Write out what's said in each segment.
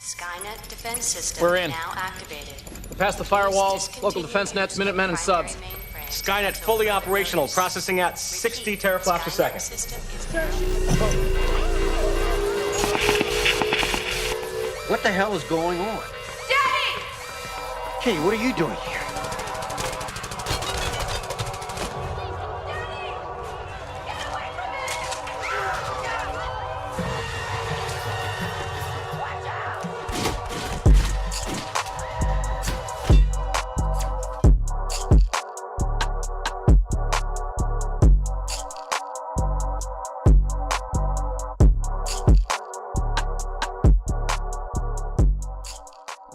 Skynet defense system We're in. now activated. Past the firewalls, local defense nets, Minutemen, and subs. Skynet fully operational, processing at 60 teraflops a second. What the hell is going on? Daddy! Hey, what are you doing here?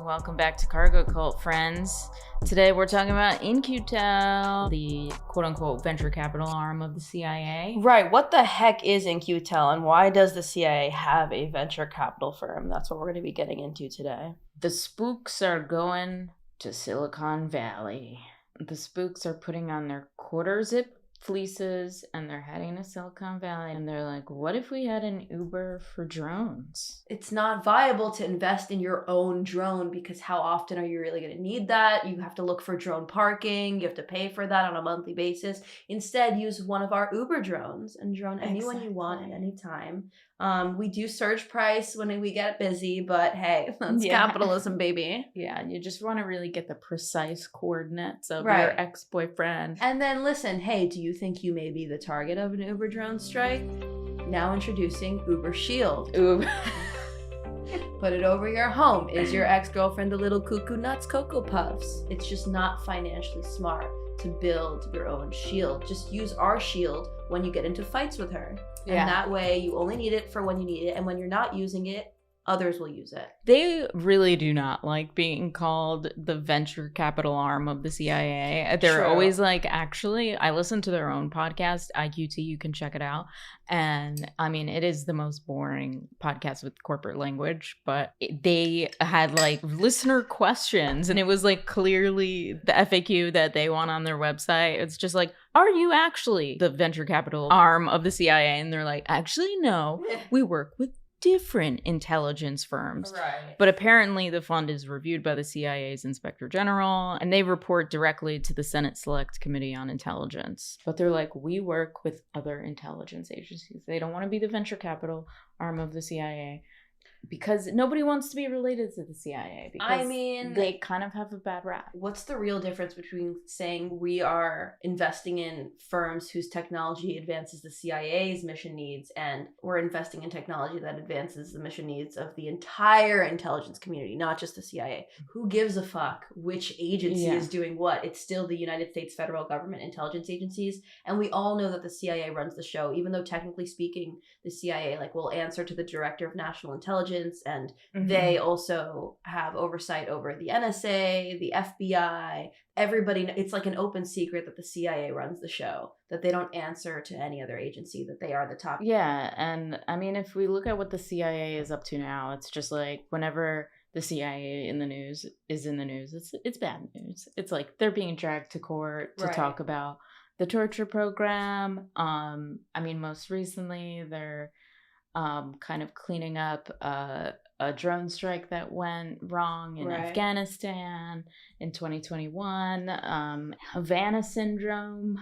Welcome back to CargoCult, friends. Today we're talking about In-Q-Tel, the quote-unquote venture capital arm of the CIA. Right, what the heck is In-Q-Tel and why does the CIA have a venture capital firm? That's what we're going to be getting into today. The spooks are going to Silicon Valley. The spooks are putting on their quarter-zip fleeces and they're heading to Silicon Valley and they're like, what if we had an Uber for drones? It's not viable to invest in your own drone because how often are you really going to need that? You have to look for drone parking. You have to pay for that on a monthly basis. Instead, use one of our Uber drones and drone anyone you want at any time. We do surge price when we get busy, but hey, that's capitalism, baby. Yeah, you just want to really get the precise coordinates of Right. your ex-boyfriend. And then listen, hey, do you think you may be the target of an Uber drone strike? Now introducing Uber Shield. Uber. Put it over your home. Is your ex-girlfriend a little cuckoo nuts Cocoa Puffs? It's just not financially smart to build your own shield. Just use our shield when you get into fights with her. Yeah. And that way you only need it for when you need it. And when you're not using it, others will use it. They really do not like being called the venture capital arm of the CIA. They're True. always like, actually, I listen to their own podcast, IQT, you can check it out. And I mean, it is the most boring podcast with corporate language, but they had like listener questions and it was like clearly the FAQ that they want on their website. It's just like, are you actually the venture capital arm of the CIA? And they're like, actually, no, we work with different intelligence firms. Right. But apparently the fund is reviewed by the CIA's Inspector General and they report directly to the Senate Select Committee on Intelligence. But they're like, we work with other intelligence agencies. They don't want to be the venture capital arm of the CIA because nobody wants to be related to the CIA because I mean, they kind of have a bad rap. what's the real difference between saying we are investing in firms whose technology advances the CIA's mission needs and we're investing in technology that advances the mission needs of the entire intelligence community, not just the CIA? Who gives a fuck which agency is doing what? It's still the United States federal government intelligence agencies. And we all know that the CIA runs the show, even though technically speaking, the CIA will answer to the Director of National Intelligence and they also have oversight over the NSA, the FBI, everybody. It's like an open secret that the CIA runs the show, that they don't answer to any other agency, that they are the top. Yeah, and I mean, if we look at what the CIA is up to now, it's just like whenever the CIA is in the news, it's bad news. It's like they're being dragged to court to talk about the torture program. I mean, most recently they're kind of cleaning up a drone strike that went wrong in Afghanistan in 2021. Havana syndrome,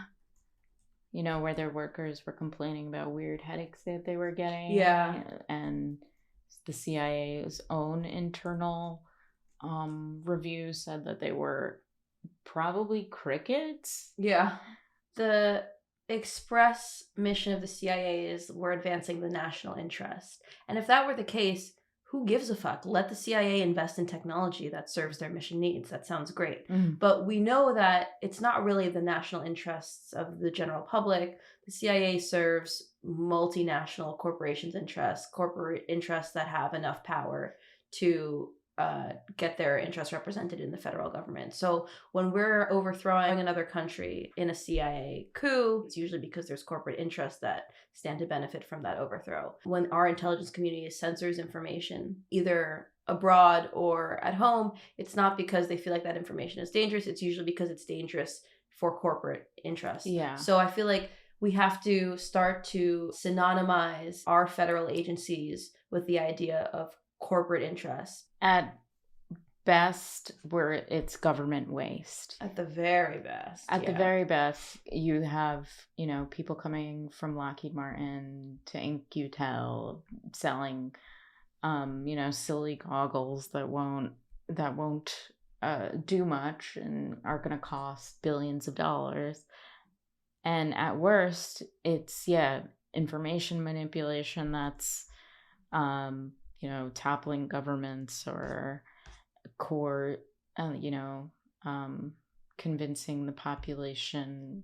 you know, where their workers were complaining about weird headaches that they were getting. Yeah. And the CIA's own internal review said that they were probably crickets. Yeah. The express mission of the CIA is we're advancing the national interest. And if that were the case, who gives a fuck? Let the CIA invest in technology that serves their mission needs. That sounds great. But we know that it's not really the national interests of the general public. The CIA serves multinational corporations' interests, corporate interests that have enough power to get their interests represented in the federal government. So when we're overthrowing another country in a CIA coup, it's usually because there's corporate interests that stand to benefit from that overthrow. When our intelligence community censors information, either abroad or at home, it's not because they feel like that information is dangerous. It's usually because it's dangerous for corporate interests. Yeah. So I feel like we have to start to synonymize our federal agencies with the idea of corporate interests. At best, where it's government waste. At the very best. At the very best, you have, people coming from Lockheed Martin to In-Q-Tel selling, silly goggles that won't do much and are going to cost billions of dollars. And at worst, it's, information manipulation that's, toppling governments or court, convincing the population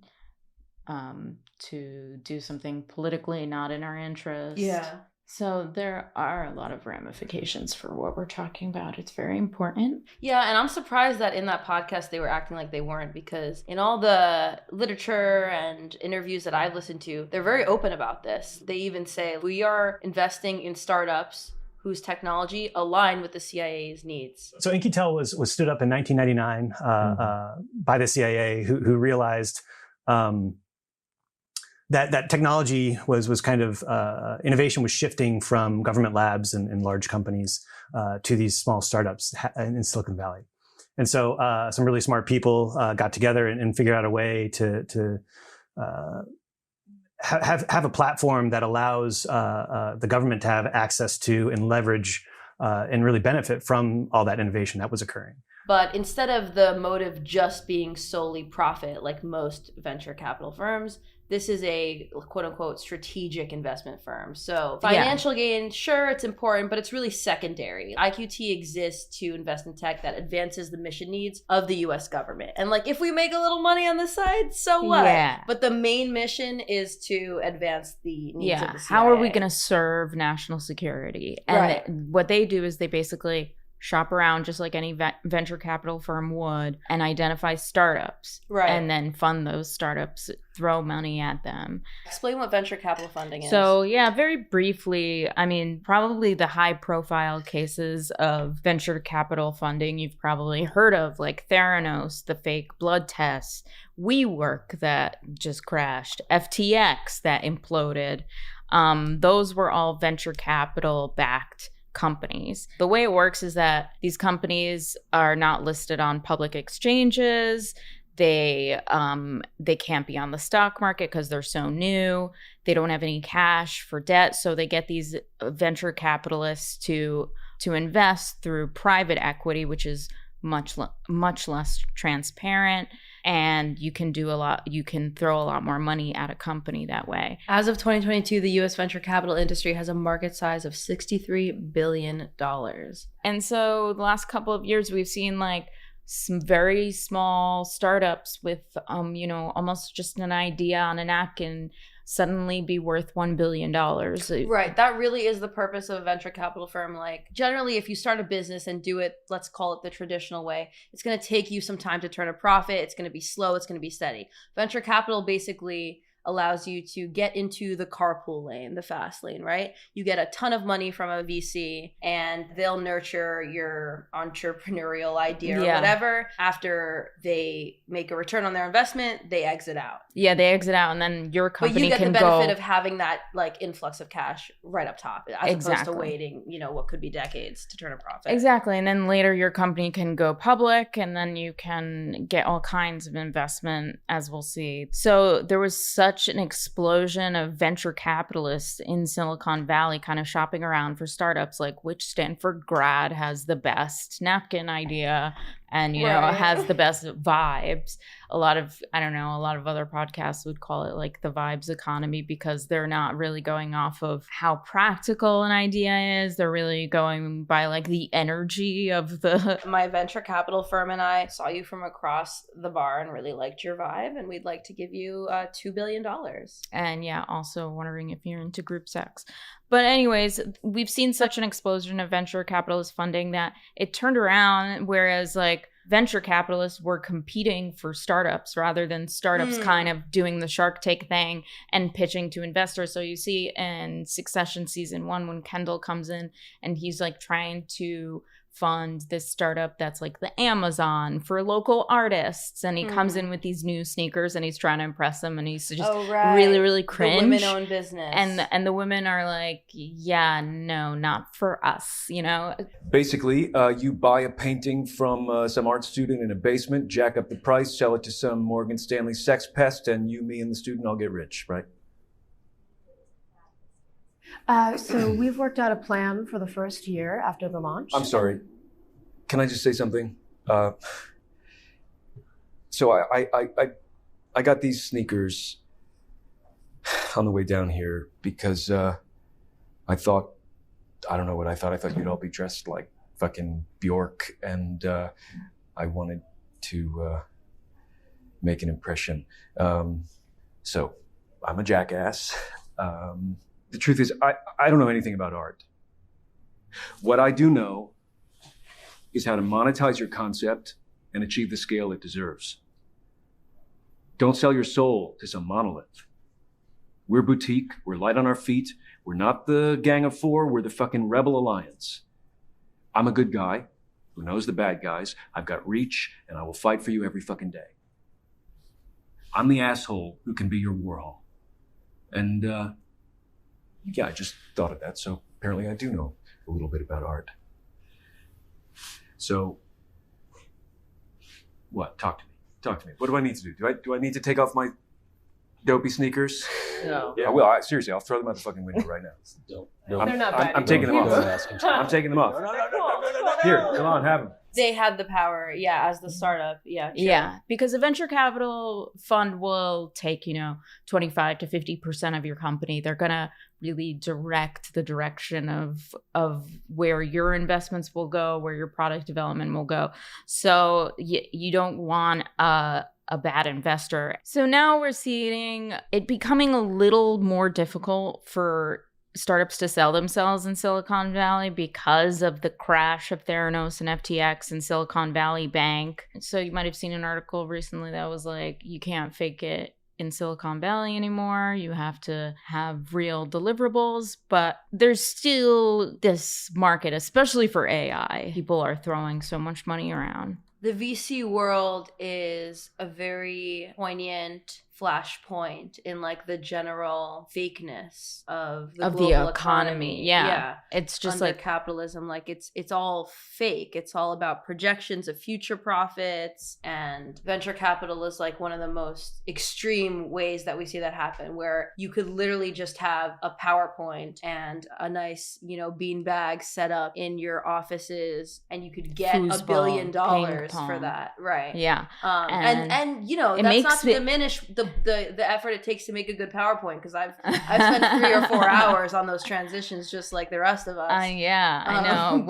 to do something politically not in our interest. Yeah. So there are a lot of ramifications for what we're talking about. It's very important. Yeah, and I'm surprised that in that podcast they were acting like they weren't, because in all the literature and interviews that I've listened to, they're very open about this. They even say, we are investing in startups whose technology align with the CIA's needs. So In-Q-Tel was stood up in 1999 by the CIA, who realized that technology was kind of innovation was shifting from government labs and large companies to these small startups in Silicon Valley. And so some really smart people got together and figured out a way to have a platform that allows the government to have access to and leverage and really benefit from all that innovation that was occurring. But instead of the motive just being solely profit, like most venture capital firms, this is a quote unquote strategic investment firm. So financial gain, sure, it's important, but it's really secondary. IQT exists to invest in tech that advances the mission needs of the US government. And like, if we make a little money on the side, so what? Yeah. But the main mission is to advance the needs of the CIA. How are we going to serve national security? And what they do is they basically shop around just like any venture capital firm would and identify startups. Right. And then fund those startups, throw money at them. Explain what venture capital funding is. So very briefly, probably the high profile cases of venture capital funding you've probably heard of, like Theranos, the fake blood tests, WeWork that just crashed, FTX that imploded. Those were all venture capital backed companies. The way it works is that these companies are not listed on public exchanges. They can't be on the stock market because they're so new. They don't have any cash for debt, so they get these venture capitalists to invest through private equity, which is much less transparent, and you can throw a lot more money at a company that way. As of 2022, the US venture capital industry has a market size of $63 billion. And so the last couple of years we've seen like some very small startups with almost just an idea on a napkin suddenly be worth $1 billion. Right. That really is the purpose of a venture capital firm. Like, generally, if you start a business and do it, let's call it the traditional way, it's going to take you some time to turn a profit. It's going to be slow. It's going to be steady. Venture capital basically allows you to get into the carpool lane, the fast lane, right? You get a ton of money from a VC and they'll nurture your entrepreneurial idea or whatever. After they make a return on their investment, they exit out. Yeah, they exit out and then your company can go. But you get the benefit of having that like influx of cash right up top as opposed to waiting, what could be decades to turn a profit. Exactly. And then later your company can go public and then you can get all kinds of investment, as we'll see. So there was such an explosion of venture capitalists in Silicon Valley kind of shopping around for startups, like which Stanford grad has the best napkin idea and has the best vibes. A lot of other podcasts would call it like the vibes economy, because they're not really going off of how practical an idea is. They're really going by like the energy of the... My venture capital firm and I saw you from across the bar and really liked your vibe, and we'd like to give you $2 billion. And also wondering if you're into group sex. But anyways, we've seen such an explosion of venture capitalist funding that it turned around, whereas like venture capitalists were competing for startups rather than startups kind of doing the Shark Tank thing and pitching to investors. So you see in Succession season 1 when Kendall comes in and he's like trying to fund this startup that's like the Amazon for local artists, and he comes in with these new sneakers and he's trying to impress them, and he's just really, really cringe. The women-owned business. And the women are like, yeah, no, not for us, you know? Basically, you buy a painting from some art student in a basement, jack up the price, sell it to some Morgan Stanley sex pest, and you, me, and the student all get rich, right? So we've worked out a plan for the first year after the launch. I'm sorry. Can I just say something? So I got these sneakers on the way down here because I thought, I don't know what I thought. I thought you'd all be dressed like fucking Bjork, and I wanted to make an impression. So I'm a jackass. The truth is, I don't know anything about art. What I do know is how to monetize your concept and achieve the scale it deserves. Don't sell your soul to some monolith. We're boutique, we're light on our feet, we're not the Gang of Four, we're the fucking Rebel Alliance. I'm a good guy who knows the bad guys, I've got reach, and I will fight for you every fucking day. I'm the asshole who can be your Warhol. And yeah, I just thought of that, so apparently I do know a little bit about art. So, what? Talk to me. Talk to me. What do I need to do? Do I need to take off my dopey sneakers? No. I will. Seriously, I'll throw them out the fucking window right now. They're not bad. I'm taking them off. I'm taking them off. Here, come on, have them. They had the power, as the startup. Yeah. Sure. Yeah, because a venture capital fund will take, 25 to 50% of your company. They're going to really direct the direction of where your investments will go, where your product development will go. So you don't want a bad investor. So now we're seeing it becoming a little more difficult for startups to sell themselves in Silicon Valley because of the crash of Theranos and FTX and Silicon Valley Bank. So you might have seen an article recently that was like, you can't fake it in Silicon Valley anymore. You have to have real deliverables, but there's still this market, especially for AI. People are throwing so much money around. The VC world is a very poignant flashpoint in like the general fakeness of the global economy. Yeah. It's just under like capitalism. Like it's all fake. It's all about projections of future profits, and venture capital is like one of the most extreme ways that we see that happen, where you could literally just have a PowerPoint and a nice, beanbag set up in your offices, and you could get $1 billion for that. Right. Yeah. And that's not to diminish the effort it takes to make a good PowerPoint, because I've spent 3 or 4 hours on those transitions just like the rest of us. I know.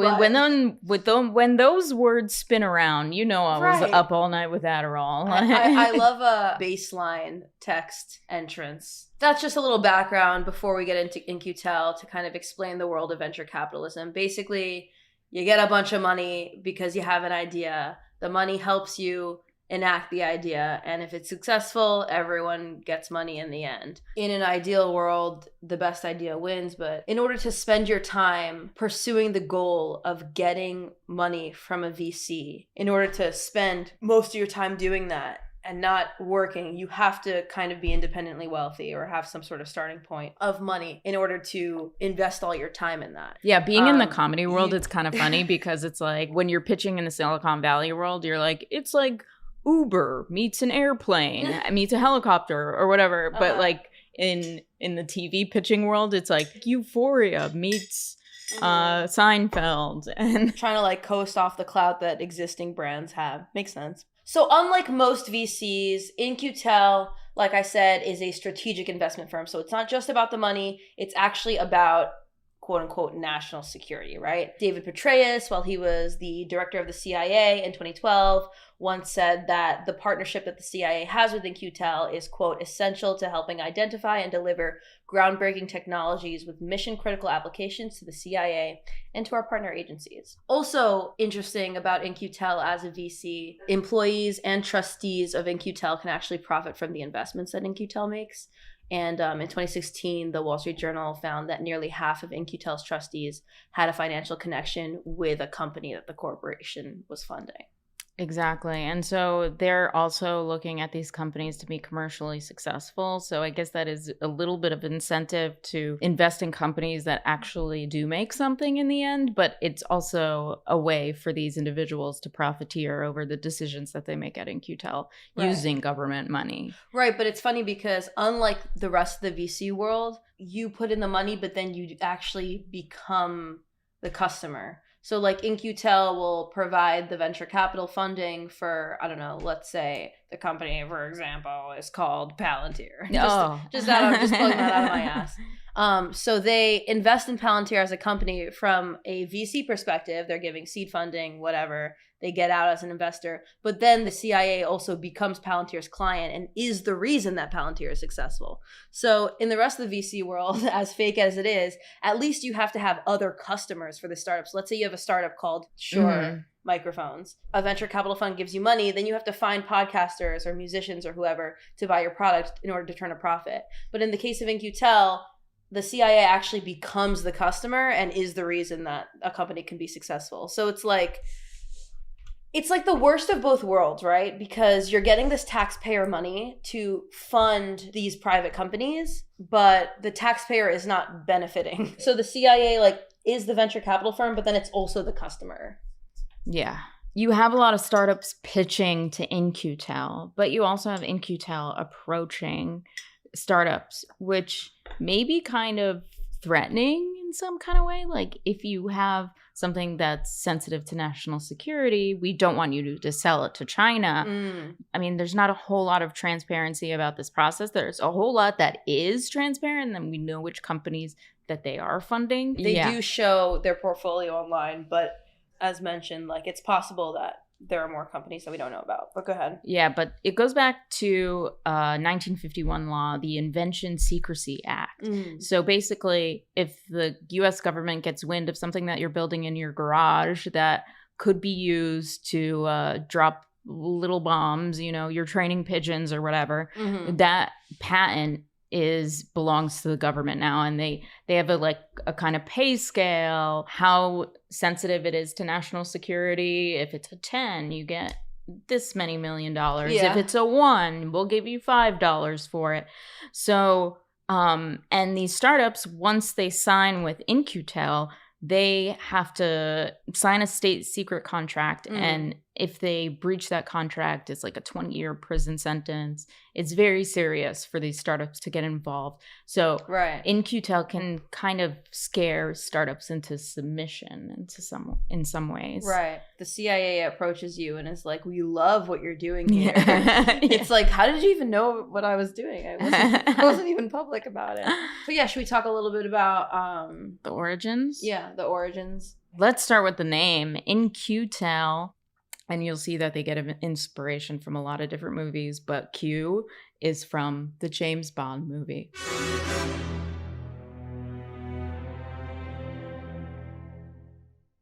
When those words spin around, I was up all night with Adderall. I love a baseline text entrance. That's just a little background before we get into In-Q-Tel to kind of explain the world of venture capitalism. Basically, you get a bunch of money because you have an idea. The money helps you enact the idea, and if it's successful, everyone gets money in the end. In an ideal world, the best idea wins, but in order to spend your time pursuing the goal of getting money from a VC, in order to spend most of your time doing that and not working, you have to kind of be independently wealthy or have some sort of starting point of money in order to invest all your time in that. Yeah, being in the comedy world, it's kind of funny because it's like when you're pitching in the Silicon Valley world, you're like, it's like Uber meets an airplane, meets a helicopter or whatever. But like in the TV pitching world, it's like Euphoria meets Seinfeld, and trying to like coast off the clout that existing brands have. Makes sense. So unlike most VCs, In-Q-Tel, like I said, is a strategic investment firm. So it's not just about the money. It's actually about quote unquote national security, right? David Petraeus, while he was the director of the CIA in 2012, once said that the partnership that the CIA has with In-Q-Tel is, quote, essential to helping identify and deliver groundbreaking technologies with mission critical applications to the CIA and to our partner agencies. Also interesting about In-Q-Tel as a VC, employees and trustees of In-Q-Tel can actually profit from the investments that In-Q-Tel makes. And in 2016, the Wall Street Journal found that nearly half of In-Q-Tel's trustees had a financial connection with a company that the corporation was funding. Exactly. And so they're also looking at these companies to be commercially successful. So I guess that is a little bit of incentive to invest in companies that actually do make something in the end. But it's also a way for these individuals to profiteer over the decisions that they make at In-Q-Tel using government money. Right. But it's funny because unlike the rest of the VC world, you put in the money, but then you actually become the customer. So like In-Q-Tel will provide the venture capital funding for, I don't know, let's say the company, for example, is called Palantir. I'm just pulling that out of my ass. So they invest in Palantir as a company from a VC perspective. They're giving seed funding, whatever. They get out as an investor. But then the CIA also becomes Palantir's client and is the reason that Palantir is successful. So in the rest of the VC world, as fake as it is, at least you have to have other customers for the startups. Let's say you have a startup called Shure Microphones. A venture capital fund gives you money. Then you have to find podcasters or musicians or whoever to buy your product in order to turn a profit. But in the case of In-Q-Tel, the CIA actually becomes the customer and is the reason that a company can be successful. So it's like the worst of both worlds, right? Because you're getting this taxpayer money to fund these private companies, but the taxpayer is not benefiting. So the CIA is the venture capital firm, but then it's also the customer. Yeah. You have a lot of startups pitching to In-Q-Tel, but you also have In-Q-Tel approaching startups, which may be kind of threatening in some kind of way. Like if you have something that's sensitive to national security, we don't want you to sell it to China. I mean, there's not a whole lot of transparency about this process. There's a whole lot that is transparent, and we know which companies that they are funding. They do show their portfolio online, but as mentioned, it's possible that there are more companies that we don't know about. But go ahead. Yeah, but it goes back to 1951 law, the Invention Secrecy Act. So basically, if the U.S. government gets wind of something that you're building in your garage that could be used to drop little bombs, you're training pigeons or whatever, that patent belongs to the government now, and they have a kind of pay scale, how sensitive it is to national security. If it's a 10, you get this many $1 million. If it's a 1, we'll give you $5 for it. So and these startups, once they sign with In-Q-Tel, they have to sign a state secret contract, and if they breach that contract, it's like a 20-year prison sentence. It's very serious for these startups to get involved. So In-Q-Tel can kind of scare startups into submission in some ways. Right. The CIA approaches you and is like, we love what you're doing here. It's like, how did you even know what I was doing? I wasn't even public about it. But yeah, should we talk a little bit about the origins? Yeah, the origins. Let's start with the name, In-Q-Tel. And you'll see that they get inspiration from a lot of different movies, but Q is from the James Bond movie.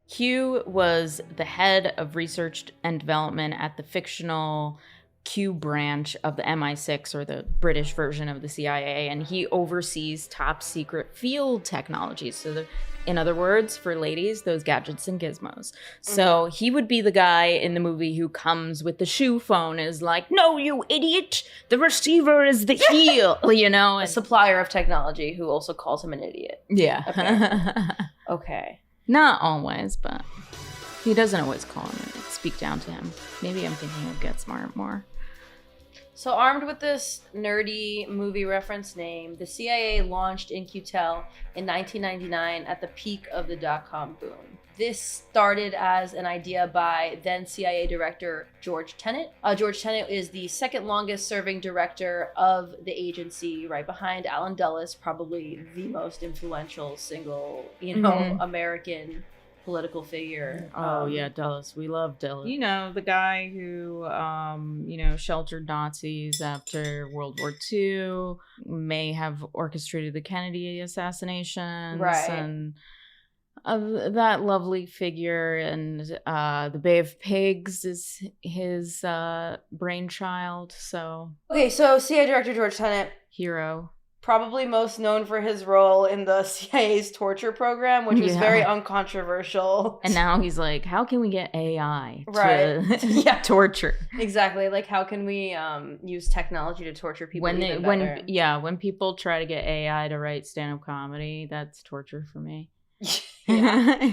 Q was the head of research and development at the fictional Q branch of the MI6, or the British version of the CIA, and he oversees top secret field technologies. So in other words, for ladies, those gadgets and gizmos. So he would be the guy in the movie who comes with the shoe phone and is like, no, you idiot, the receiver is the heel, A supplier of technology who also calls him an idiot. Yeah. Okay. Not always, but he doesn't always call him and speak down to him. Maybe I'm thinking of Get Smart more. So armed with this nerdy movie reference name, the CIA launched In-Q-Tel in 1999 at the peak of the dot-com boom. This started as an idea by then CIA Director George Tenet. George Tenet is the second longest serving director of the agency, right behind Alan Dulles, probably the most influential single, American political figure. Dulles. We love Dulles. The guy who, sheltered Nazis after World War II, may have orchestrated the Kennedy assassinations. Right. And that lovely figure. And the Bay of Pigs is his brainchild. So. Okay, so CIA Director George Tenet. Hero. probably most known for his role in the CIA's torture program, which was very uncontroversial. And now he's like, how can we get AI to torture? Exactly. Like, how can we use technology to torture people even better? When people try to get AI to write stand-up comedy, that's torture for me. Yeah.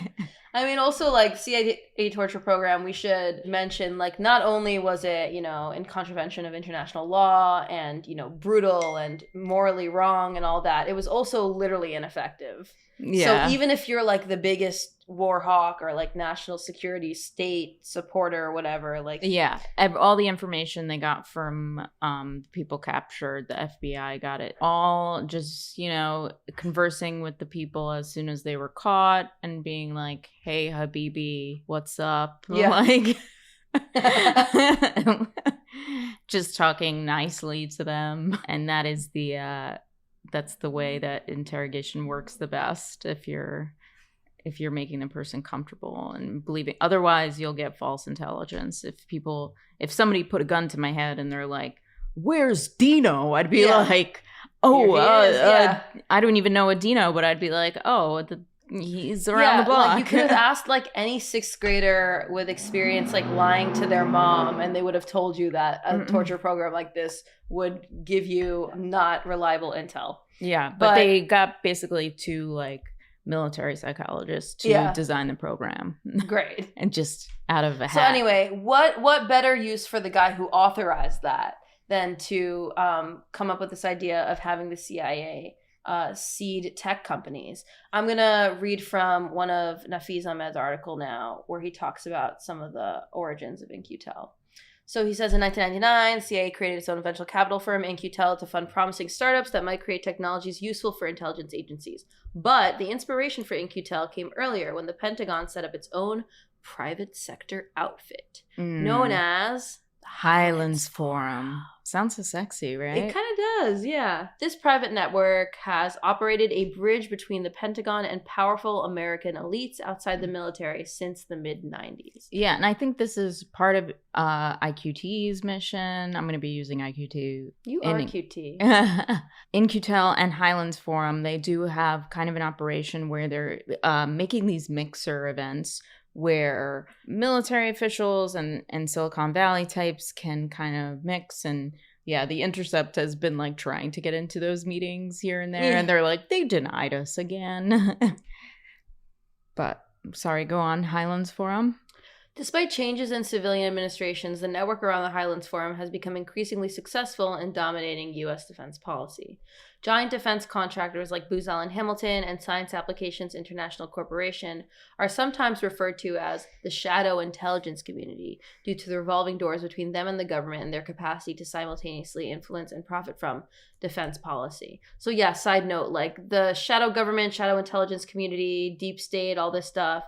I mean, also, like, CIA torture program, we should mention, like, not only was it, you know, in contravention of international law and, you know, brutal and morally wrong and all that, it was also literally ineffective. Yeah. So even if you're, like, the biggest war hawk or, like, national security state supporter or whatever, like... Yeah. All the information they got from people captured, the FBI got it all just, you know, conversing with the people as soon as they were caught and being like, hey, Habibi, what's up? Yeah. Like... just talking nicely to them. And that is that's the way that interrogation works the best if you're making the person comfortable and believing. Otherwise, you'll get false intelligence. If somebody put a gun to my head and they're like, where's Dino? I'd be like, I don't even know a Dino, but I'd be like, oh, he's around the block. Like, you could have asked like any sixth grader with experience like lying to their mom, and they would have told you that a torture program like this would give you not reliable intel. Yeah, but they got basically two like military psychologists to design the program. Great. And just out of a hat. So anyway, what better use for the guy who authorized that than to come up with this idea of having the CIA seed tech companies. I'm going to read from one of Nafiz Ahmed's article now, where he talks about some of the origins of In-Q-Tel. So he says in 1999, CIA created its own venture capital firm, In-Q-Tel, to fund promising startups that might create technologies useful for intelligence agencies. But the inspiration for In-Q-Tel came earlier when the Pentagon set up its own private sector outfit, known as Highlands Forum. Sounds so sexy, right? It kind of does, yeah. This private network has operated a bridge between the Pentagon and powerful American elites outside the military since the mid-90s. Yeah, and I think this is part of IQT's mission. I'm going to be using IQT. You are QT. In-Q-Tel and Highlands Forum, they do have kind of an operation where they're making these mixer events where military officials and Silicon Valley types can kind of mix. And yeah, The Intercept has been like trying to get into those meetings here and there. And they're like, they denied us again. But sorry, go on. Highlands Forum. Despite changes in civilian administrations, the network around the Highlands Forum has become increasingly successful in dominating U.S. defense policy. Giant defense contractors like Booz Allen Hamilton and Science Applications International Corporation are sometimes referred to as the shadow intelligence community due to the revolving doors between them and the government and their capacity to simultaneously influence and profit from defense policy. So yeah, side note, like the shadow government, shadow intelligence community, deep state, all this stuff,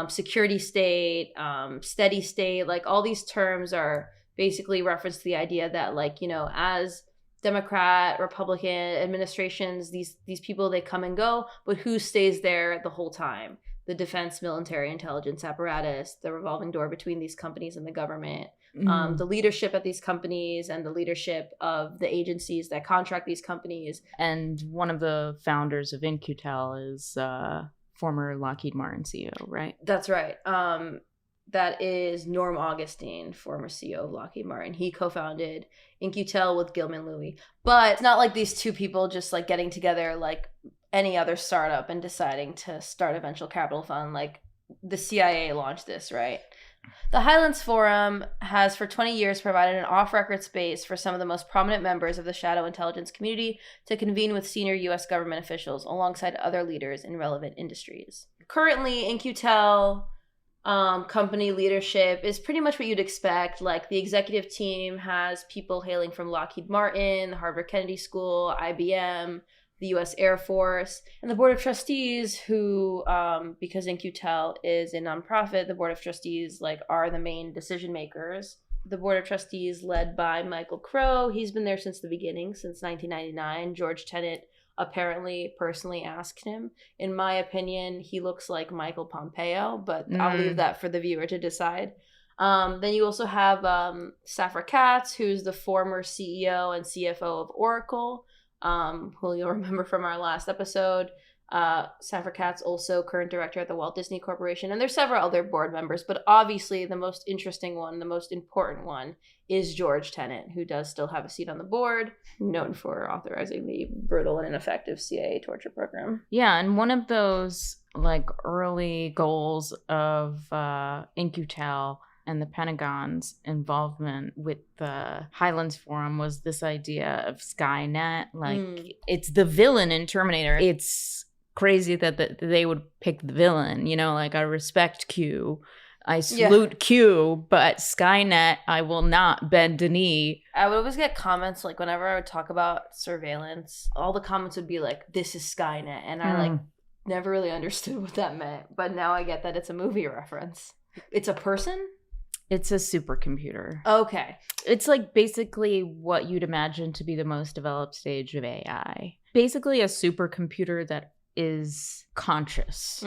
security state, steady state, like all these terms are basically reference to the idea that, like, you know, as Democrat, Republican administrations, these people, they come and go, but who stays there the whole time? The defense, military, intelligence apparatus, the revolving door between these companies and the government, the leadership at these companies and the leadership of the agencies that contract these companies. And one of the founders of In-Q-Tel is former Lockheed Martin CEO, right? That's right. That is Norm Augustine, former CEO of Lockheed Martin. He co-founded In-Q-Tel with Gilman Louie. But it's not like these two people just like getting together like any other startup and deciding to start a venture capital fund. Like the CIA launched this, right? The Highlands Forum has for 20 years provided an off-record space for some of the most prominent members of the shadow intelligence community to convene with senior U.S. government officials alongside other leaders in relevant industries. Currently, In-Q-Tel company leadership is pretty much what you'd expect. Like the executive team has people hailing from Lockheed Martin, the Harvard Kennedy School, IBM, the U.S. Air Force, and the board of trustees who, because In-Q-Tel is a nonprofit, the board of trustees like are the main decision makers. The board of trustees led by Michael Crow. He's been there since the beginning, since 1999. George Tenet apparently personally asked him. In my opinion, he looks like Michael Pompeo, but I'll leave that for the viewer to decide. Then you also have Safra Catz, who's the former CEO and CFO of Oracle. who you'll remember from our last episode. Safra Catz, also current director at the Walt Disney Corporation. And there's several other board members, but obviously the most interesting one, the most important one, is George Tenet, who does still have a seat on the board, known for authorizing the brutal and ineffective CIA torture program. Yeah, and one of those like early goals of In-Q-Tel and the Pentagon's involvement with the Highlands Forum was this idea of Skynet. Like, it's the villain in Terminator. It's crazy that they would pick the villain. You know, like, I respect Q. I salute Q, but Skynet, I will not bend a knee. I would always get comments, like, whenever I would talk about surveillance, all the comments would be like, this is Skynet. And I, like, never really understood what that meant. But now I get that it's a movie reference. It's a person? It's a supercomputer. Okay. It's like basically what you'd imagine to be the most developed stage of AI. Basically a supercomputer that is conscious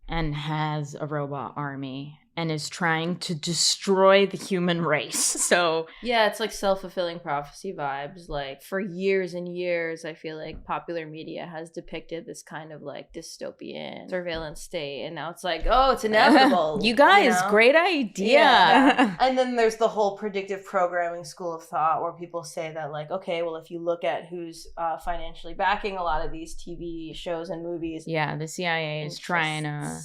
and has a robot army and is trying to destroy the human race. So yeah, it's like self-fulfilling prophecy vibes. Like, for years and years, I feel like popular media has depicted this kind of like dystopian surveillance state, and now it's like, oh, it's inevitable. You guys, great idea. Yeah. And then there's the whole predictive programming school of thought, where people say that, like, okay, well, if you look at who's financially backing a lot of these TV shows and movies, the CIA is trying to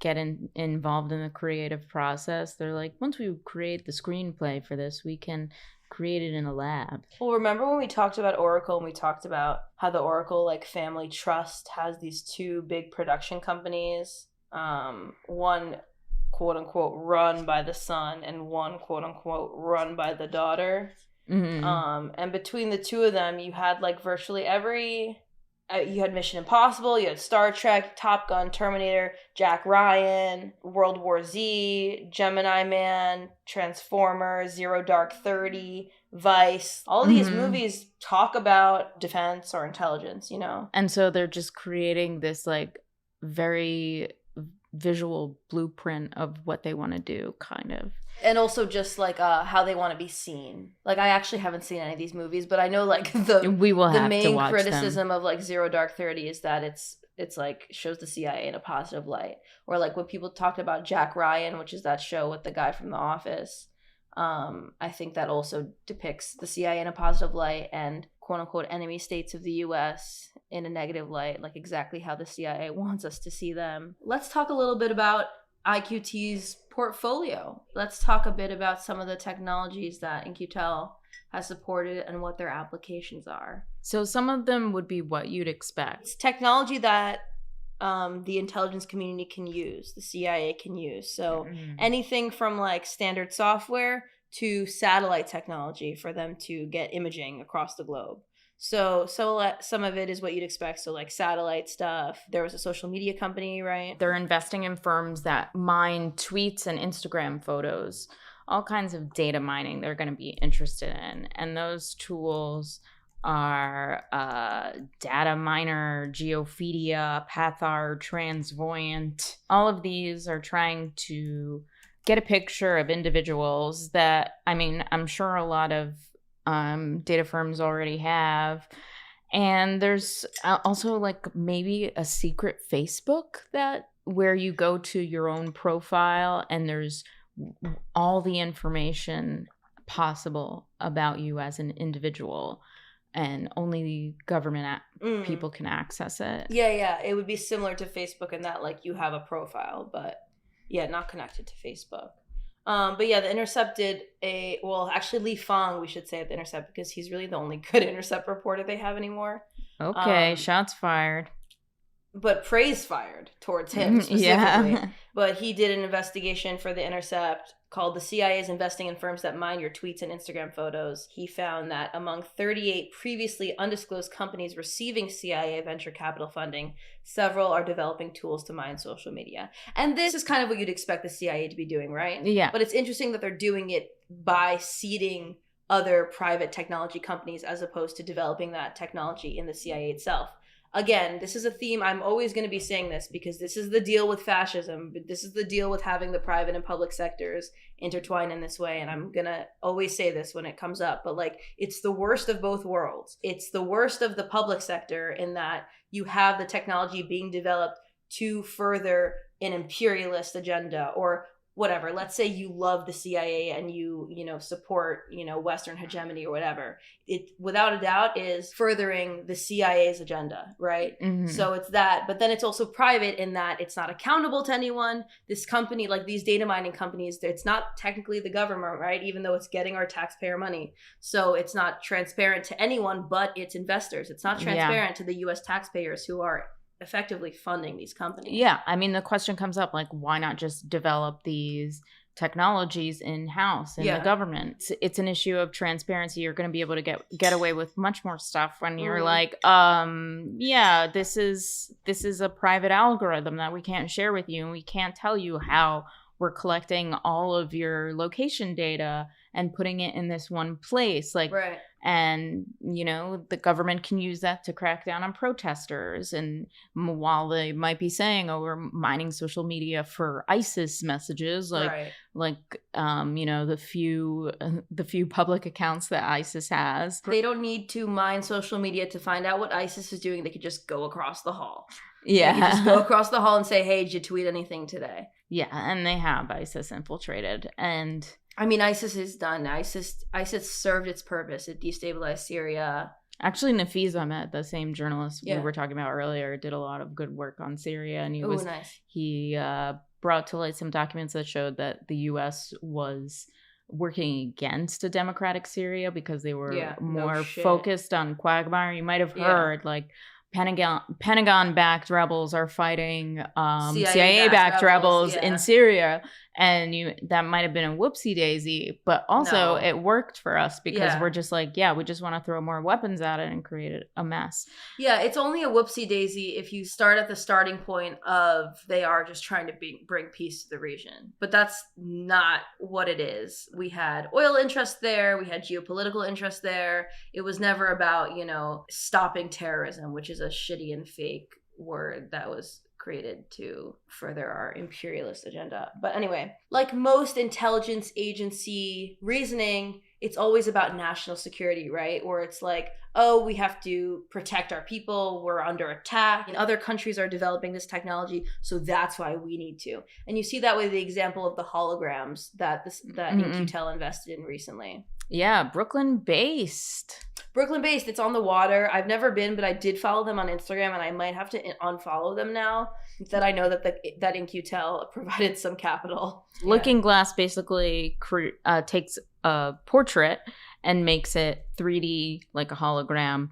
get involved in the creative process. They're like, once we create the screenplay for this, we can create it in a lab. Well, remember when we talked about Oracle, and we talked about how the Oracle like family trust has these two big production companies, one quote unquote run by the son and one quote unquote run by the daughter. And between the two of them, you had like virtually every you had Mission Impossible, you had Star Trek, Top Gun, Terminator, Jack Ryan, World War Z, Gemini Man, Transformers, Zero Dark 30, Vice. All of these movies talk about defense or intelligence, you know? And so they're just creating this like very visual blueprint of what they want to do, kind of. And also just like how they want to be seen. Like, I actually haven't seen any of these movies, but I know like the main criticism of like Zero Dark 30 is that it's like shows the CIA in a positive light. Or like when people talked about Jack Ryan, which is that show with the guy from The Office, I think that also depicts the CIA in a positive light and quote unquote enemy states of the US in a negative light, like exactly how the CIA wants us to see them. Let's talk a little bit about IQT's portfolio. Let's talk a bit about some of the technologies that In-Q-Tel has supported and what their applications are. So some of them would be what you'd expect. It's technology that the intelligence community can use, the CIA can use. So anything from like standard software to satellite technology for them to get imaging across the globe. So some of it is what you'd expect. So like satellite stuff. There was a social media company, right? They're investing in firms that mine tweets and Instagram photos, all kinds of data mining they're going to be interested in. And those tools are Data Miner, Geophedia, Pathar, Transvoyant. All of these are trying to get a picture of individuals that, I mean, I'm sure a lot of data firms already have. And there's also like maybe a secret Facebook where you go to your own profile and there's all the information possible about you as an individual, and only government people can access it. Yeah. It would be similar to Facebook in that like you have a profile, but yeah, not connected to Facebook. But yeah, The Intercept did Li Fang, we should say at The Intercept, because he's really the only good Intercept reporter they have anymore. Okay, shots fired. But praise fired towards him specifically. But he did an investigation for The Intercept called "The CIA is Investing in Firms That Mine Your Tweets and Instagram Photos." He found that among 38 previously undisclosed companies receiving CIA venture capital funding, several are developing tools to mine social media. And this is kind of what you'd expect the CIA to be doing, right? Yeah. But it's interesting that they're doing it by seeding other private technology companies as opposed to developing that technology in the CIA itself. again, this is a theme. I'm always going to be saying this because this is the deal with fascism. But this is the deal with having the private and public sectors intertwine in this way. And I'm going to always say this when it comes up. But like, it's the worst of both worlds. It's the worst of the public sector in that you have the technology being developed to further an imperialist agenda or whatever. Let's say you love the CIA and you support, Western hegemony or whatever. It without a doubt is furthering the CIA's agenda, right? Mm-hmm. So it's that, but then it's also private in that it's not accountable to anyone. This company, like these data mining companies, it's not technically the government, right? Even though it's getting our taxpayer money. So it's not transparent to anyone but its investors. It's not transparent to the US taxpayers who are effectively funding these companies. Yeah. I mean, the question comes up, like, why not just develop these technologies in-house in the government? It's an issue of transparency. You're going to be able to get away with much more stuff when you're like, this is a private algorithm that we can't share with you, and we can't tell you how we're collecting all of your location data and putting it in this one place. Like, right. And, the government can use that to crack down on protesters. And while they might be saying, oh, we're mining social media for ISIS messages, the few public accounts that ISIS has. They don't need to mine social media to find out what ISIS is doing. They could just go across the hall. Yeah. They could just go across the hall and say, hey, did you tweet anything today? Yeah, and they have ISIS infiltrated. And I mean, ISIS is done. ISIS served its purpose. It destabilized Syria. Actually, Nafeez Ahmed, the same journalist we were talking about earlier, did a lot of good work on Syria. And he brought to light some documents that showed that the U.S. was working against a democratic Syria because they were more focused on quagmire. You might have heard, Pentagon-backed rebels are fighting CIA-backed rebels in Syria, and that might have been a whoopsie-daisy, but also it worked for us because we're just like, we just want to throw more weapons at it and create a mess. Yeah, it's only a whoopsie-daisy if you start at the starting point of they are just trying to bring peace to the region. But that's not what it is. We had oil interests there. We had geopolitical interests there. It was never about, stopping terrorism, which is a shitty and fake word that was created to further our imperialist agenda. But anyway, like most intelligence agency reasoning, it's always about national security, right? Or it's like, oh, we have to protect our people. We're under attack. And other countries are developing this technology, so that's why we need to. And you see that with the example of the holograms that In-Q-Tel invested in recently. Yeah, Brooklyn-based. It's on the water. I've never been, but I did follow them on Instagram, and I might have to unfollow them now that I know that In-Q-Tel provided some capital. Looking Glass basically takes a portrait and makes it 3D like a hologram,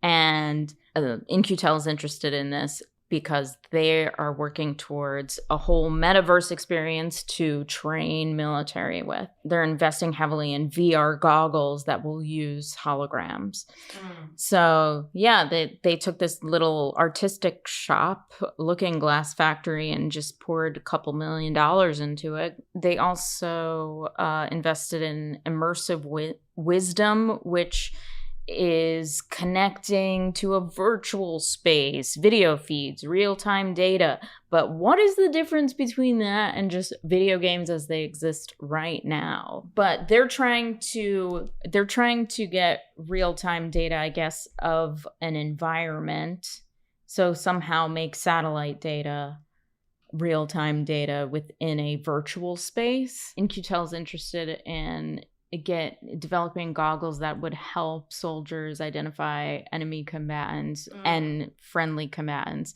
and In-Q-Tel is interested in this because they are working towards a whole metaverse experience to train military with. They're investing heavily in VR goggles that will use holograms. So they took this little artistic shop, Looking Glass Factory, and just poured $2 million into it. They also invested in Immersive Wisdom, which is connecting to a virtual space, video feeds, real-time data. But what is the difference between that and just video games as they exist right now? But they're trying to get real-time data, I guess, of an environment. So somehow make satellite data real-time data within a virtual space. In-Q-Tel is interested in developing goggles that would help soldiers identify enemy combatants and friendly combatants.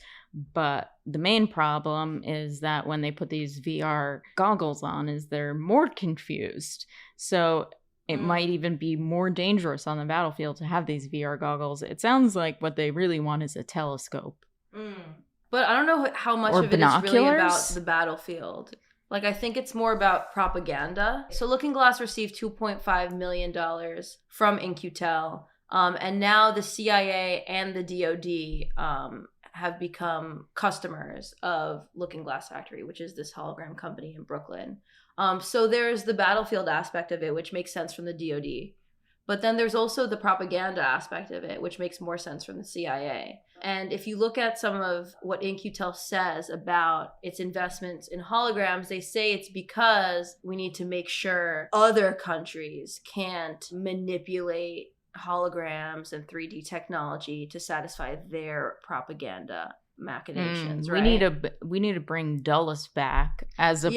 But the main problem is that when they put these VR goggles on, is they're more confused. So it might even be more dangerous on the battlefield to have these VR goggles. It sounds like what they really want is a telescope. But I don't know how much of it is really about the battlefield. Like, I think it's more about propaganda. So Looking Glass received $2.5 million from In-Q-Tel. And now the CIA and the DOD have become customers of Looking Glass Factory, which is this hologram company in Brooklyn. So there's the battlefield aspect of it, which makes sense from the DOD But then there's also the propaganda aspect of it, which makes more sense from the CIA. And if you look at some of what In-Q-Tel says about its investments in holograms, they say it's because we need to make sure other countries can't manipulate holograms and 3D technology to satisfy their propaganda machinations. Right? We need to bring Dulles back as a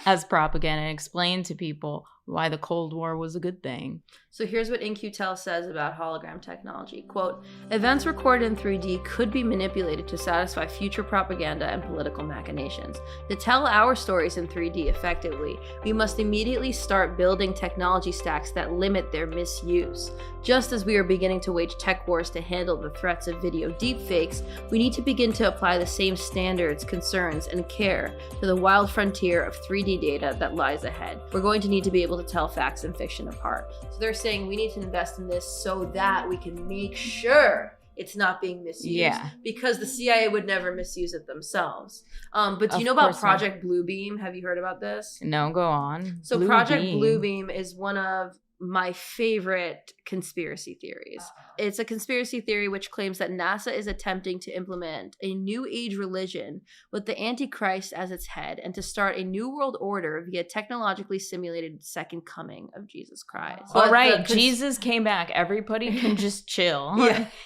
as propaganda and explain to people why the Cold War was a good thing. So here's what In-Q-Tel says about hologram technology. Quote, events recorded in 3D could be manipulated to satisfy future propaganda and political machinations. To tell our stories in 3D effectively, we must immediately start building technology stacks that limit their misuse. Just as we are beginning to wage tech wars to handle the threats of video deepfakes, we need to begin to apply the same standards, concerns, and care to the wild frontier of 3D data that lies ahead. We're going to need to be able to tell facts and fiction apart. So they're saying we need to invest in this so that we can make sure it's not being misused. Yeah. Because the CIA would never misuse it themselves. But do you know about Project Bluebeam? Have you heard about this? No, go on. So Project Bluebeam is one of my favorite conspiracy theories. It's a conspiracy theory which claims that NASA is attempting to implement a new age religion with the Antichrist as its head and to start a new world order via technologically simulated second coming of Jesus Christ. All right, Jesus came back. Everybody can just chill.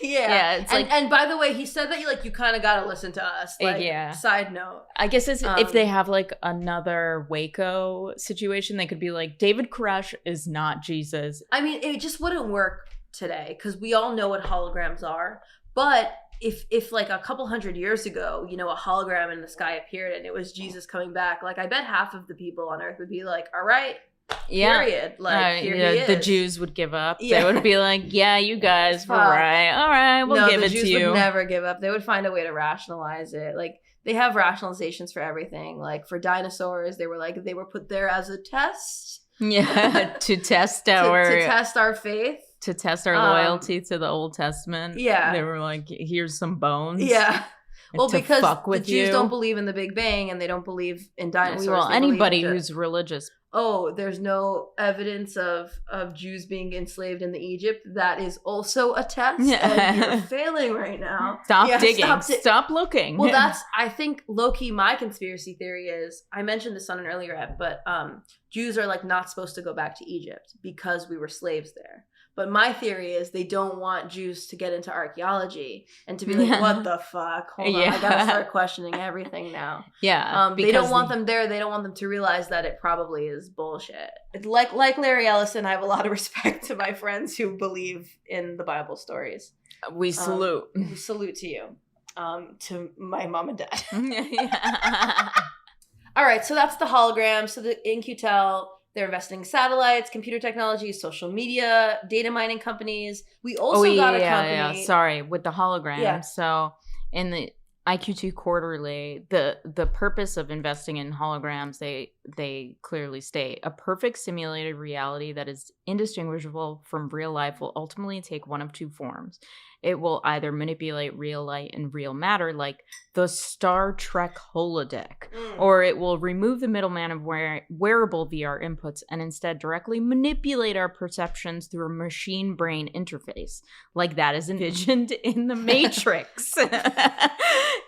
Yeah. It's like, and by the way, he said that you kind of got to listen to us. Side note. I guess if they have like another Waco situation, they could be like, David Koresh is not Jesus. I mean, it just wouldn't work today because we all know what holograms are. But if like a couple hundred years ago, a hologram in the sky appeared and it was Jesus coming back, like I bet half of the people on Earth would be like, all right, period. Like here he is. The Jews would give up. They would be like, yeah, you guys were right. All right, we'll give it to you. The Jews would never give up. They would find a way to rationalize it. Like they have rationalizations for everything. Like for dinosaurs, they were put there as a test. Yeah, to test to test our faith. To test our loyalty to the Old Testament. Yeah. They were like, here's some bones. Yeah. Well, because the Jews don't believe in the Big Bang and they don't believe in dinosaurs. Well, anybody who's religious. Oh, there's no evidence of Jews being enslaved in Egypt. That is also a test. And you're failing right now. Stop digging. Stop looking. Well, I think low-key my conspiracy theory is, I mentioned this on an earlier ep, but Jews are like not supposed to go back to Egypt because we were slaves there. But my theory is they don't want Jews to get into archaeology and to be like, what the fuck? Hold on, I gotta start questioning everything now. Yeah. They don't want them there. They don't want them to realize that it probably is bullshit. Like Larry Ellison, I have a lot of respect to my friends who believe in the Bible stories. We salute. We salute to you. To my mom and dad. All right, so that's the hologram. So the In-Q-Tel, they're investing in satellites, computer technology, social media, data mining companies. We also got a company. Yeah. Sorry, with the hologram. Yeah. So in the IQ2 quarterly, the purpose of investing in holograms, they clearly state a perfect simulated reality that is indistinguishable from real life will ultimately take one of two forms. It will either manipulate real light and real matter, like the Star Trek holodeck, or it will remove the middleman of wearable VR inputs and instead directly manipulate our perceptions through a machine brain interface, like that is envisioned in The Matrix.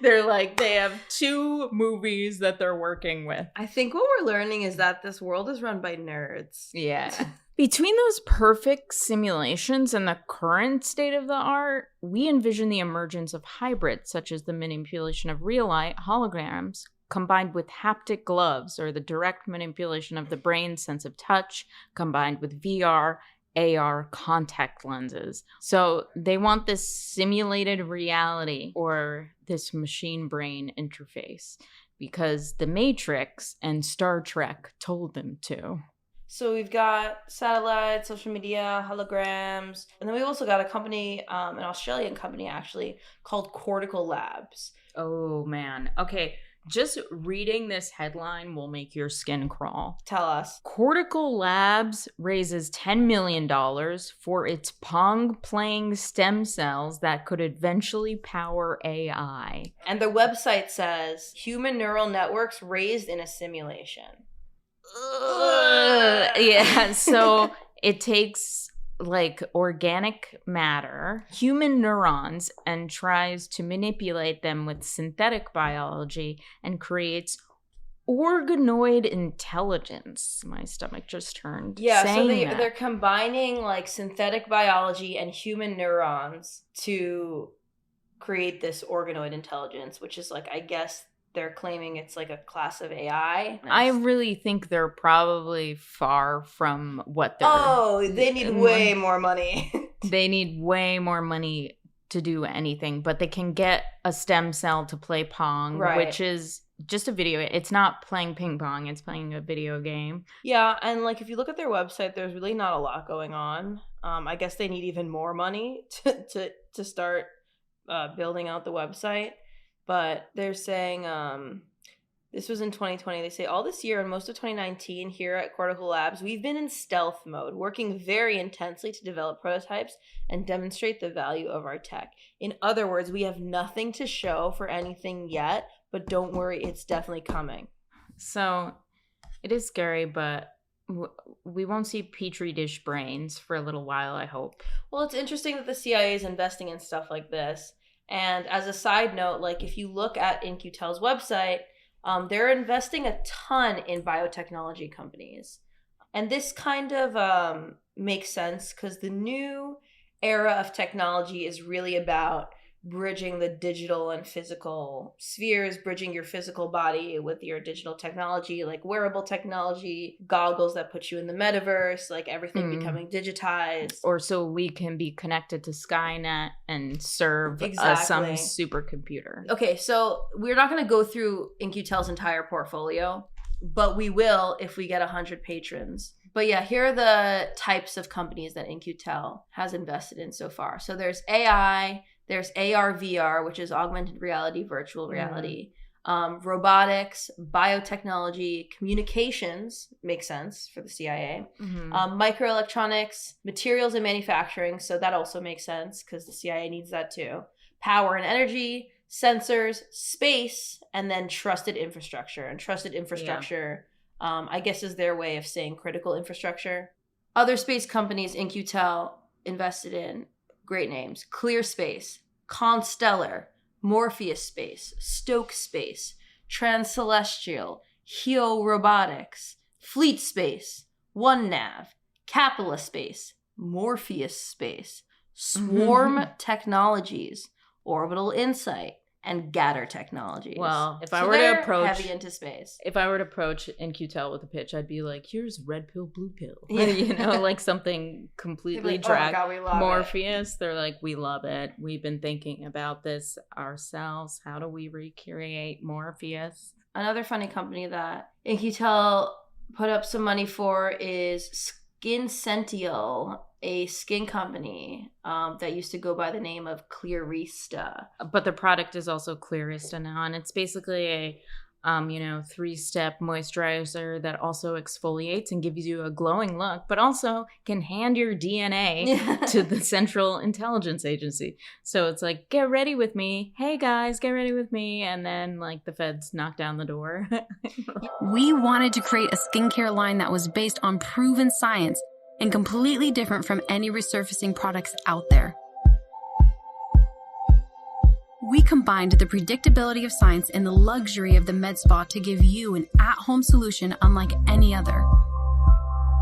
They have two movies that they're working with. I think what we're learning is that this world is run by nerds. Yeah. Between those perfect simulations and the current state of the art, we envision the emergence of hybrids, such as the manipulation of real light holograms, combined with haptic gloves, or the direct manipulation of the brain's sense of touch, combined with VR, AR contact lenses. So they want this simulated reality, or this machine brain interface, because The Matrix and Star Trek told them to. So we've got satellites, social media, holograms, and then we've also got a company, an Australian company actually, called Cortical Labs. Oh, man. Okay, just reading this headline will make your skin crawl. Tell us. Cortical Labs raises $10 million for its Pong-playing stem cells that could eventually power AI. And the website says, human neural networks raised in a simulation. Yeah, so It takes like organic matter, human neurons, and tries to manipulate them with synthetic biology and creates organoid intelligence. My stomach just turned. Yeah, so that. they're combining like synthetic biology and human neurons to create this organoid intelligence, which is like, I guess they're claiming it's like a class of AI. I really think they're probably far from what they're... Oh, they need way more money. They need way more money to do anything, but they can get a stem cell to play Pong, which is just a video. It's not playing ping pong, it's playing a video game. Yeah, and like if you look at their website, there's really not a lot going on. I guess they need even more money to start building out the website. But they're saying, this was in 2020, they say, all this year and most of 2019 here at CargoCult Labs, we've been in stealth mode, working very intensely to develop prototypes and demonstrate the value of our tech. In other words, we have nothing to show for anything yet, but don't worry, it's definitely coming. So it is scary, but we won't see petri dish brains for a little while, I hope. Well, it's interesting that the CIA is investing in stuff like this. And as a side note, like if you look at In-Q-Tel's website, they're investing a ton in biotechnology companies. And this kind of makes sense because the new era of technology is really about bridging the digital and physical spheres, bridging your physical body with your digital technology, like wearable technology, goggles that put you in the metaverse, like everything becoming digitized. Or so we can be connected to Skynet and serve some supercomputer. Okay, so we're not going to go through In-Q-Tel's entire portfolio, but we will if we get 100 patrons. But yeah, here are the types of companies that In-Q-Tel has invested in so far. So there's AI, there's AR/VR, which is augmented reality, virtual reality, robotics, biotechnology, communications, makes sense for the CIA, microelectronics, materials and manufacturing, so that also makes sense because the CIA needs that too, power and energy, sensors, space, and then trusted infrastructure. And trusted infrastructure, I guess, is their way of saying critical infrastructure. Other space companies In-Q-Tel invested in, great names: ClearSpace, Constellar, Morpheus Space, Stoke Space, Transcelestial, Heo Robotics, Fleet Space, OneNav, Capella Space, Morpheus Space, Swarm Technologies, Orbital Insight, and Gatter Technologies. Well, if I were to approach heavy into space. If I were to approach In-Q-Tel with a pitch, I'd be like, here's red pill, blue pill. You know, like something completely drag. Oh God, we love Morpheus, they're like, we love it. We've been thinking about this ourselves. How do we recreate Morpheus? Another funny company that In-Q-Tel put up some money for is SkinCential, a skin company that used to go by the name of Clearista. But the product is also Clearista now, and it's basically a 3-step moisturizer that also exfoliates and gives you a glowing look, but also can hand your DNA to the Central Intelligence Agency. So it's like, get ready with me. Hey guys, get ready with me. And then like the feds knock down the door. We wanted to create a skincare line that was based on proven science and completely different from any resurfacing products out there. We combined the predictability of science and the luxury of the med spa to give you an at-home solution unlike any other.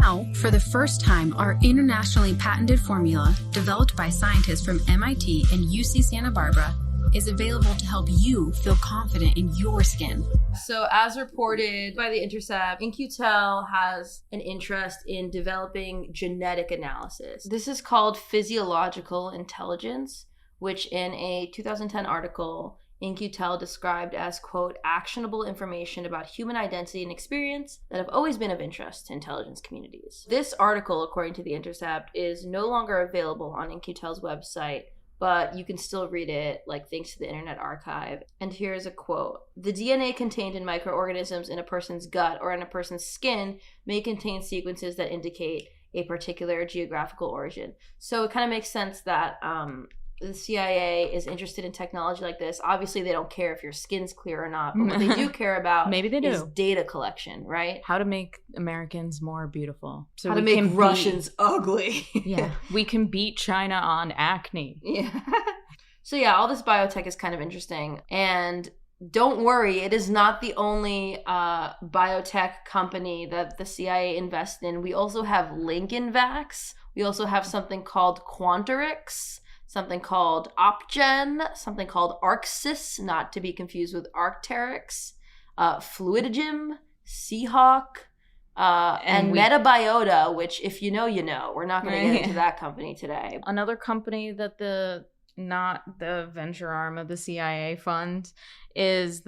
Now, for the first time, our internationally patented formula, developed by scientists from MIT and UC Santa Barbara, is available to help you feel confident in your skin. So as reported by The Intercept, In-Q-Tel has an interest in developing genetic analysis. This is called physiological intelligence, which in a 2010 article, In-Q-Tel described as, quote, actionable information about human identity and experience that have always been of interest to intelligence communities. This article, according to The Intercept, is no longer available on In-Q-Tel's website, but you can still read it, like, thanks to the Internet Archive. And here's a quote. The DNA contained in microorganisms in a person's gut or in a person's skin may contain sequences that indicate a particular geographical origin. So it kind of makes sense that the CIA is interested in technology like this, obviously they don't care if your skin's clear or not, but what they do care about maybe they do. Is data collection, right? How to make Americans more beautiful. So how to make Russians ugly. Yeah. We can beat China on acne. Yeah. So yeah, all this biotech is kind of interesting. And don't worry, it is not the only biotech company that the CIA invests in. We also have Lincoln Vax. We also have something called Quanterix, something called OpGen, something called Arxis, not to be confused with Arcteryx, Fluidigem, Seahawk, and Metabiota, which if you know, you know. We're not going to get into that company today. Another company that not the venture arm of the CIA fund is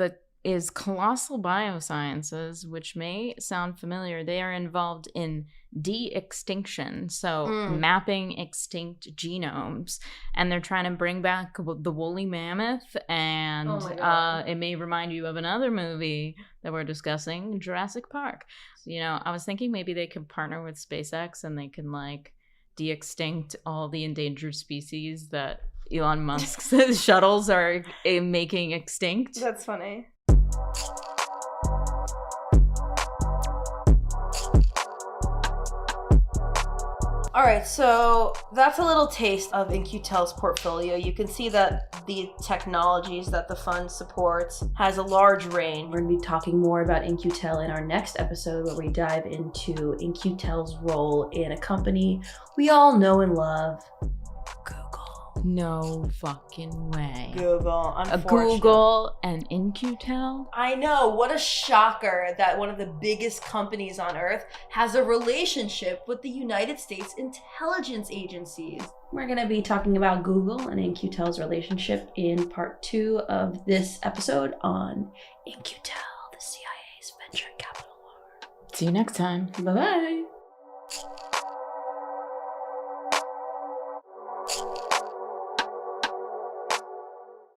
Colossal Biosciences, which may sound familiar. They are involved in de-extinction, so mapping extinct genomes, and they're trying to bring back the woolly mammoth, and it may remind you of another movie that we're discussing, Jurassic Park. You know, I was thinking maybe they could partner with SpaceX and they can like de-extinct all the endangered species that Elon Musk's shuttles are making extinct. That's funny. All right, so that's a little taste of In-Q-Tel's portfolio. You can see that the technologies that the fund supports has a large range. We're going to be talking more about In-Q-Tel in our next episode, where we dive into In-Q-Tel's role in a company we all know and love, Google. No fucking way. Google, Google and In-Q-Tel? I know, what a shocker that one of the biggest companies on earth has a relationship with the United States intelligence agencies. We're going to be talking about Google and In-Q-Tel's relationship in part 2 of this episode on In-Q-Tel, the CIA's venture capital war. See you next time. Bye-bye.